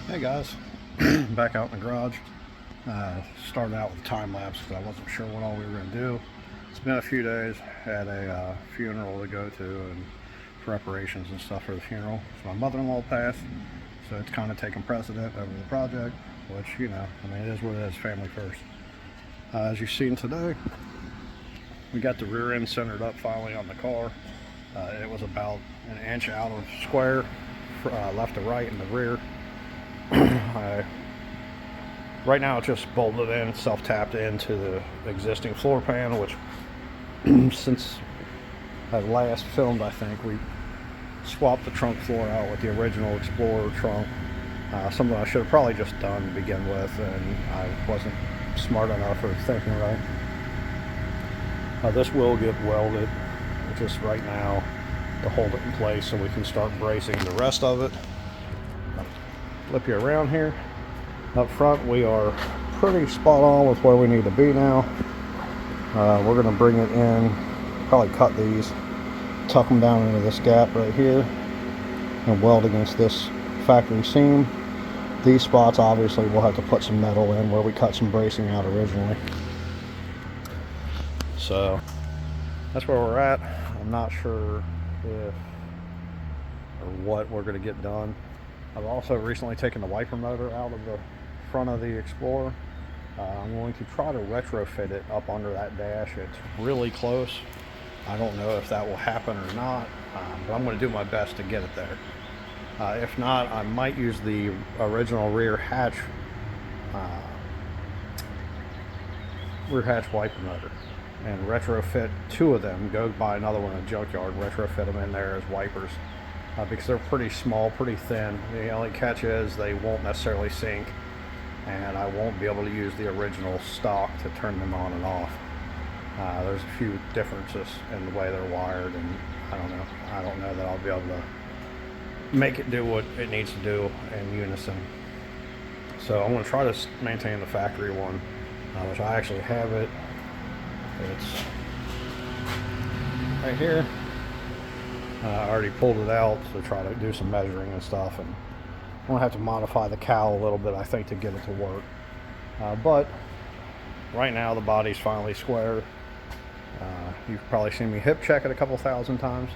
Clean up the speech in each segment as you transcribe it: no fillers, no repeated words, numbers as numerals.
Hey guys, back out in the garage. Started out with a time lapse because I wasn't sure what all we were going to do. It's been a few days. Had a funeral to go to and preparations and stuff for the funeral. So my mother-in-law passed, so it's kind of taken precedent over the project, which, you know, I mean, it is what it is, family first. As you've seen today, we got the rear end centered up finally on the car. It was about an inch out of square, left to right in the rear. Right now it's just bolted in, self-tapped into the existing floor pan, which since I last filmed, I think we swapped the trunk floor out with the original Explorer trunk. Something I should have probably just done to begin with, and I wasn't smart enough or thinking right. This will get welded just right now to hold it in place so we can start bracing the rest of it. Flip you around here. Up front, we are pretty spot on with where we need to be now. We're going to bring it in, probably cut these, tuck them down into this gap right here, and weld against this factory seam. These spots, obviously, we'll have to put some metal in where we cut some bracing out originally. So that's where we're at. I'm not sure if or what we're going to get done. I've also recently taken the wiper motor out of the front of the Explorer. I'm going to try to retrofit it up under that dash. It's really close. I don't know if that will happen or not, but I'm going to do my best to get it there. If not, I might use the original rear hatch wiper motor and retrofit two of them. Go buy another one in a junkyard, retrofit them in there as wipers. Because they're pretty small, pretty thin. The only catch is they won't necessarily sink, and I won't be able to use the original stock to turn them on and off. There's a few differences in the way they're wired, and I don't know that I'll be able to make it do what it needs to do in unison. So I'm going to try to maintain the factory one, which I actually have it. It's right here. I already pulled it out to try to do some measuring and stuff, and I'm going to have to modify the cowl a little bit, I think, to get it to work. But right now the body's finally square. You've probably seen me hip check it a couple thousand times.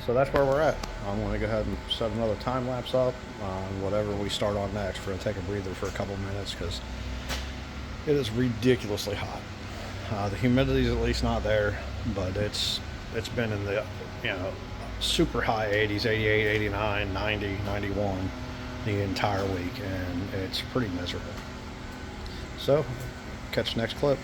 So that's where we're at. I'm going to go ahead and set another time lapse up on whatever we start on next. We're going to take a breather for a couple minutes because it is ridiculously hot. The humidity's at least not there, but it's been in the super high 80s, 88, 89, 90, 91 the entire week, and it's pretty miserable. So, catch the next clip.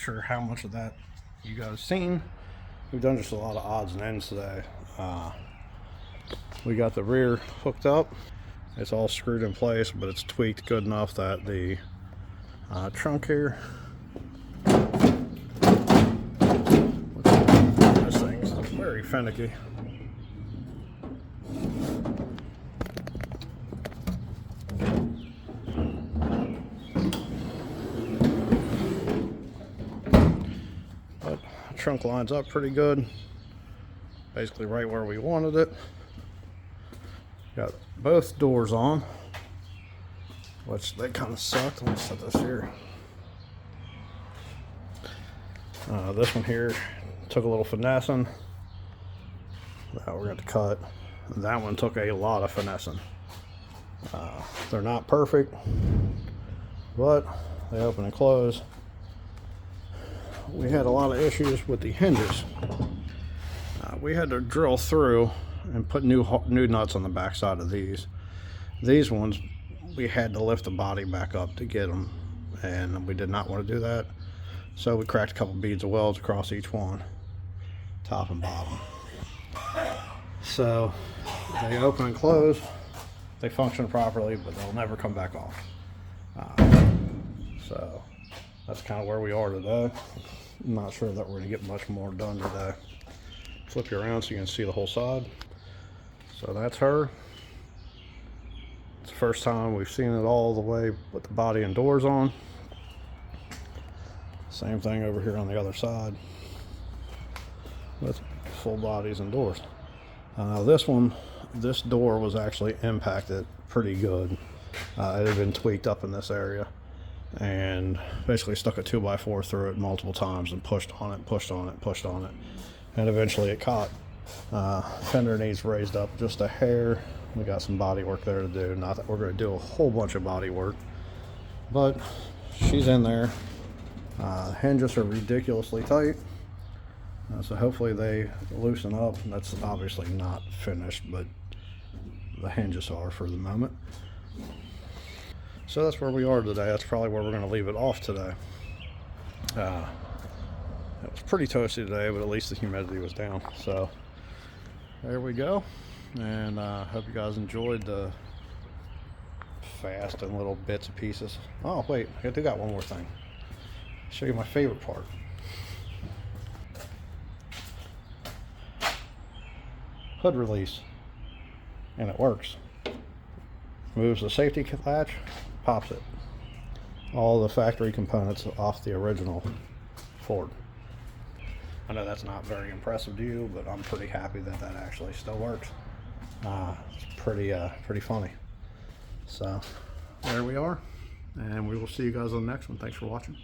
sure how much of that you guys seen. We've done just a lot of odds and ends today. We got the rear hooked up. It's all screwed in place, but it's tweaked good enough that the trunk here, this thing's very finicky. But the trunk lines up pretty good, basically right where we wanted it. Got both doors on, which they kind of sucked. Let me set this here. This one here took a little finessing. That we're going to cut. That one took a lot of finessing. They're not perfect, but they open and close. We had a lot of issues with the hinges. We had to drill through and put new nuts on the back side of these. These ones, we had to lift the body back up to get them, and we did not want to do that. So we cracked a couple beads of welds across each one, top and bottom. So they open and close. They function properly, but they'll never come back off. So that's kind of where we are today. I'm not sure that we're going to get much more done today. Flip you around so you can see the whole side. So that's her. It's the first time we've seen it all the way with the body and doors on. Same thing over here on the other side with full bodies and doors. This one, this door was actually impacted pretty good. It had been tweaked up in this area, and basically stuck a 2x4 through it multiple times and pushed on it, pushed on it, pushed on it, and eventually it caught. Fender needs raised up just a hair. We got some body work there to do. Not that we're going to do a whole bunch of body work, but she's in there. Hinges are ridiculously tight, so hopefully they loosen up. That's obviously not finished, but the hinges are for the moment. So that's where we are today. That's probably where we're going to leave it off today. It was pretty toasty today, but at least the humidity was down. So there we go, and hope you guys enjoyed the fast and little bits and pieces. Oh wait, I do got one more thing. Show you my favorite part. Hood release, and it works. Moves the safety latch, pops it. All the factory components off the original Ford. I know that's not very impressive to you, but I'm pretty happy that that actually still works. It's pretty funny. So there we are, and we will see you guys on the next one. Thanks for watching.